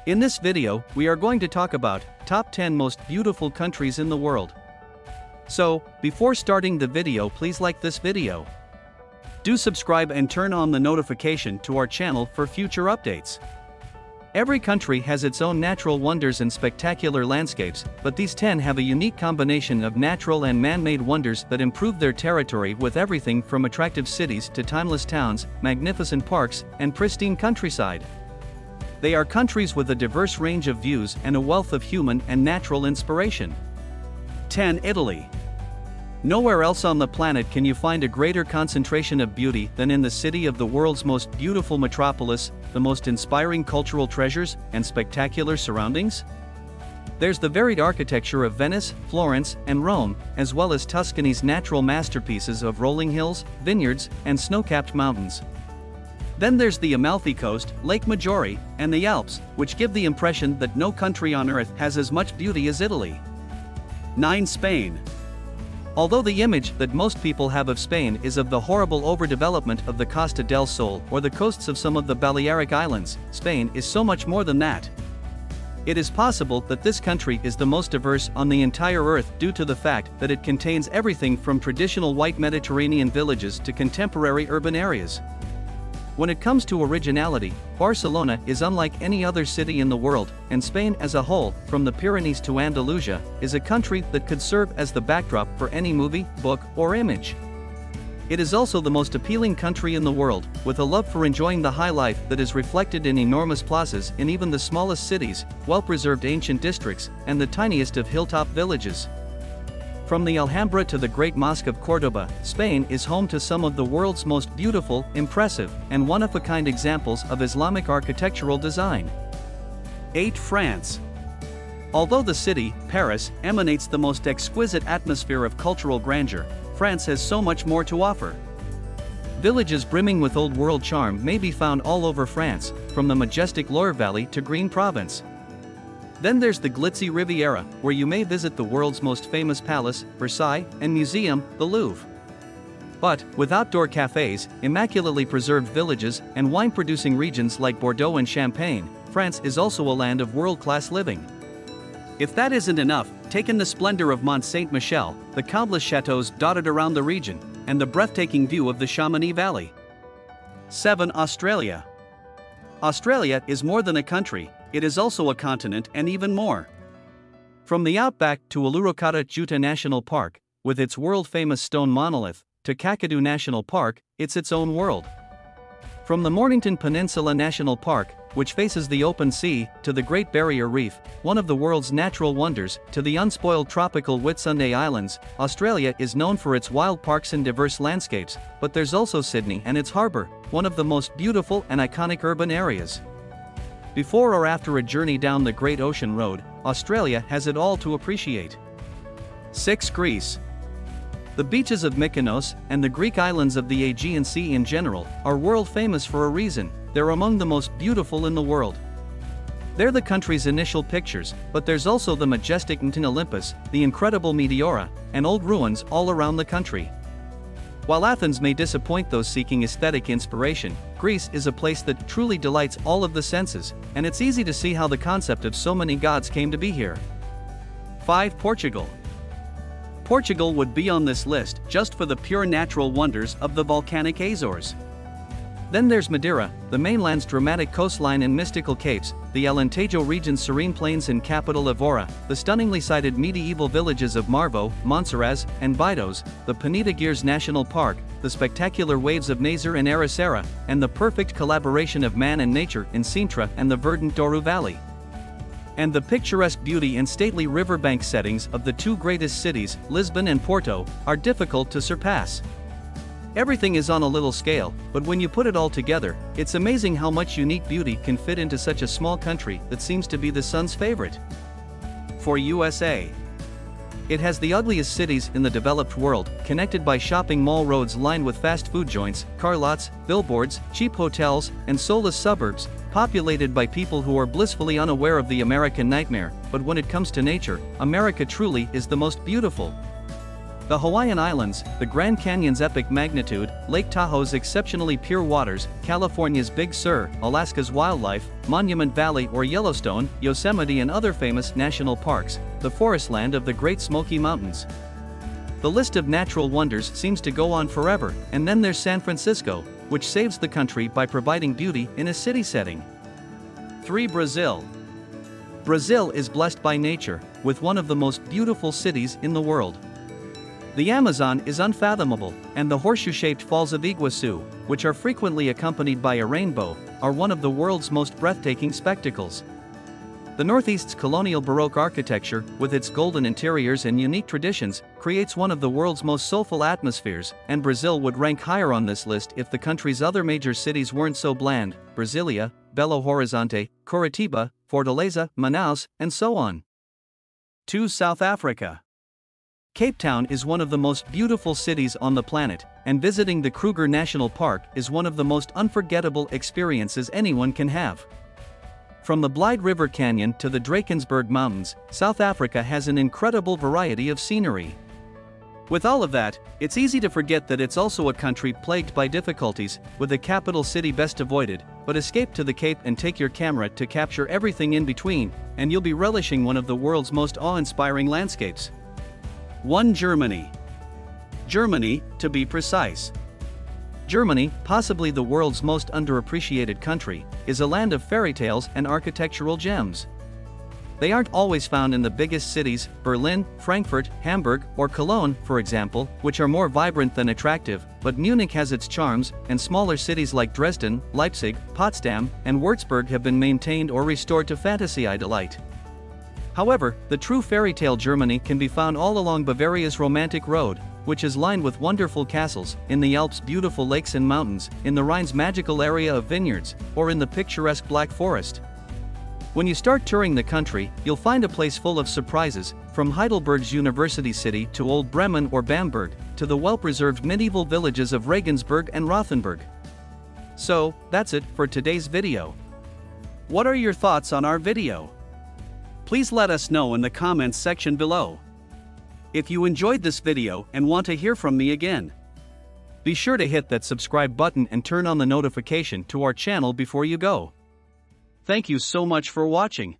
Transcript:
In this video, we are going to talk about top 10 most beautiful countries in the world. So, before starting the video, please like this video. Do subscribe and turn on the notification to our channel for future updates. Every country has its own natural wonders and spectacular landscapes, but these 10 have a unique combination of natural and man-made wonders that improve their territory, with everything from attractive cities to timeless towns, magnificent parks, and pristine countryside. They are countries with a diverse range of views and a wealth of human and natural inspiration. 10. Italy. Nowhere else on the planet can you find a greater concentration of beauty than in the city of the world's most beautiful metropolis, the most inspiring cultural treasures, and spectacular surroundings. There's the varied architecture of Venice, Florence, and Rome, as well as Tuscany's natural masterpieces of rolling hills, vineyards, and snow-capped mountains. Then there's the Amalfi Coast, Lake Maggiore, and the Alps, which give the impression that no country on earth has as much beauty as Italy. 9. Spain. Although the image that most people have of Spain is of the horrible overdevelopment of the Costa del Sol or the coasts of some of the Balearic Islands, Spain is so much more than that. It is possible that this country is the most diverse on the entire earth due to the fact that it contains everything from traditional white Mediterranean villages to contemporary urban areas. When it comes to originality, Barcelona is unlike any other city in the world, and Spain as a whole, from the Pyrenees to Andalusia, is a country that could serve as the backdrop for any movie, book, or image. It is also the most appealing country in the world, with a love for enjoying the high life that is reflected in enormous plazas in even the smallest cities, well-preserved ancient districts, and the tiniest of hilltop villages. From the Alhambra to the Great Mosque of Cordoba, Spain is home to some of the world's most beautiful, impressive, and one-of-a-kind examples of Islamic architectural design. 8. France. Although the city, Paris, emanates the most exquisite atmosphere of cultural grandeur, France has so much more to offer. Villages brimming with old-world charm may be found all over France, from the majestic Loire Valley to Green Provence. Then there's the glitzy Riviera, where you may visit the world's most famous palace, Versailles, and museum, the Louvre. But, with outdoor cafes, immaculately preserved villages, and wine-producing regions like Bordeaux and Champagne, France is also a land of world-class living. If that isn't enough, take in the splendor of Mont Saint-Michel, the countless chateaux dotted around the region, and the breathtaking view of the Chamonix Valley. 7. Australia. Australia is more than a country. It is also a continent and even more. From the outback to Uluru-Kata-Tjuta National Park, with its world-famous stone monolith, to Kakadu National Park, it's its own world. From the Mornington Peninsula National Park, which faces the open sea, to the Great Barrier Reef, one of the world's natural wonders, to the unspoiled tropical Whitsunday Islands, Australia is known for its wild parks and diverse landscapes, but there's also Sydney and its harbour, one of the most beautiful and iconic urban areas. Before or after a journey down the Great Ocean Road, Australia has it all to appreciate. 6. Greece. The beaches of Mykonos and the Greek islands of the Aegean Sea in general are world famous for a reason. They're among the most beautiful in the world. They're the country's initial pictures, but there's also the majestic Mount Olympus, the incredible Meteora, and old ruins all around the country. While Athens may disappoint those seeking aesthetic inspiration, Greece is a place that truly delights all of the senses, and it's easy to see how the concept of so many gods came to be here. 5. Portugal. Portugal would be on this list just for the pure natural wonders of the volcanic Azores. Then there's Madeira, the mainland's dramatic coastline and mystical capes, the Alentejo region's serene plains and capital Evora, the stunningly sited medieval villages of Marvaux, Monsaraz, and Bidos, the Peneda Gears National Park, the spectacular waves of Nazar and Ericeira, and the perfect collaboration of man and nature in Sintra and the verdant Douro Valley. And the picturesque beauty and stately riverbank settings of the two greatest cities, Lisbon and Porto, are difficult to surpass. Everything is on a little scale, but when you put it all together, it's amazing how much unique beauty can fit into such a small country that seems to be the sun's favorite. For USA. It has the ugliest cities in the developed world, connected by shopping mall roads lined with fast food joints, car lots, billboards, cheap hotels, and soulless suburbs, populated by people who are blissfully unaware of the American nightmare. But when it comes to nature, America truly is the most beautiful. The Hawaiian Islands, the Grand Canyon's epic magnitude, Lake Tahoe's exceptionally pure waters, California's Big Sur, Alaska's wildlife, Monument Valley or Yellowstone, Yosemite and other famous national parks, the forest land of the Great Smoky Mountains. The list of natural wonders seems to go on forever, and then there's San Francisco, which saves the country by providing beauty in a city setting. 3. Brazil. Brazil is blessed by nature, with one of the most beautiful cities in the world. The Amazon is unfathomable, and the horseshoe-shaped Falls of Iguazu, which are frequently accompanied by a rainbow, are one of the world's most breathtaking spectacles. The Northeast's colonial Baroque architecture, with its golden interiors and unique traditions, creates one of the world's most soulful atmospheres, and Brazil would rank higher on this list if the country's other major cities weren't so bland: Brasilia, Belo Horizonte, Curitiba, Fortaleza, Manaus, and so on. 2. South Africa. Cape Town is one of the most beautiful cities on the planet, and visiting the Kruger National Park is one of the most unforgettable experiences anyone can have. From the Blyde River Canyon to the Drakensberg Mountains, South Africa has an incredible variety of scenery. With all of that, it's easy to forget that it's also a country plagued by difficulties, with the capital city best avoided, but escape to the Cape and take your camera to capture everything in between, and you'll be relishing one of the world's most awe-inspiring landscapes. 1. Germany. Germany, to be precise. Germany, possibly the world's most underappreciated country, is a land of fairy tales and architectural gems. They aren't always found in the biggest cities, Berlin, Frankfurt, Hamburg, or Cologne, for example, which are more vibrant than attractive, but Munich has its charms, and smaller cities like Dresden, Leipzig, Potsdam, and Würzburg have been maintained or restored to fantasy delight. However, the true fairy tale Germany can be found all along Bavaria's romantic road, which is lined with wonderful castles, in the Alps' beautiful lakes and mountains, in the Rhine's magical area of vineyards, or in the picturesque Black Forest. When you start touring the country, you'll find a place full of surprises, from Heidelberg's University City to Old Bremen or Bamberg, to the well-preserved medieval villages of Regensburg and Rothenburg. So, that's it for today's video. What are your thoughts on our video? Please let us know in the comments section below. If you enjoyed this video and want to hear from me again, be sure to hit that subscribe button and turn on the notification to our channel before you go. Thank you so much for watching.